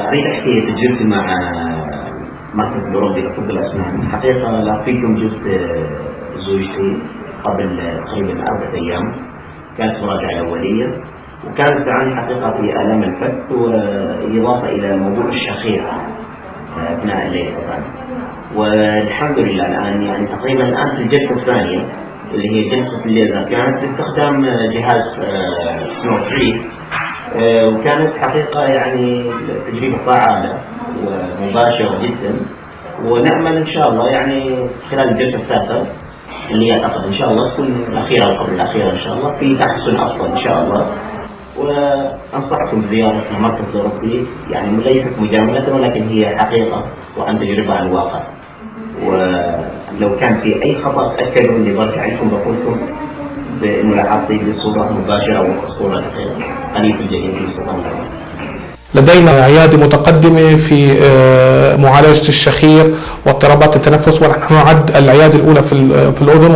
أريد أحكي تجربتي مع مركز الأوروبي لطب الأسنان. حقيقة لاقيتم جزء زوجتي قبل تقريبا 4 أيام، كانت مراجعة الأولية وكانت تعاني حقيقة في آلام الفك وإضافة إلى موضوع الشخير أثناء الليل طبعا. والحمد لله الآن يعني تقريبا الآن في الجلسة الثانية اللي هي جلسة الليزر كانت باستخدام جهاز سنو 3، وكانت حقيقة يعني تجربة فعالة ومباشرة جدا، ونأمل إن شاء الله يعني خلال الجلسة الثالثة اللي أعتقد إن شاء الله تكون الأخيرة أو قبل الأخيرة إن شاء الله في تحسن أفضل إن شاء الله. وأنصحكم بزيارة المركز الأوروبي، يعني ليست مجاملة ولكن هي حقيقة وعن تجربة عن الواقع. ولو كان في أي خطأ تأكدوا إني برجع لكم بقول لكم بملاحظتي بصورة مباشرة وصورة قريب الجديد في سلطان العمان. لدينا عيادة متقدمة في معالجة الشخير واضطرابات التنفس، ونحن نعد العيادة الأولى في الأردن،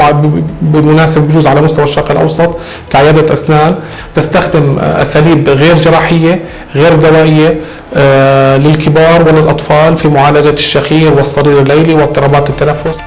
وبالمناسبة بجوز على مستوى الشرق الأوسط كعيادة أسنان تستخدم أساليب غير جراحية غير دوائية للكبار وللأطفال في معالجة الشخير والصرير الليلي واضطرابات التنفس.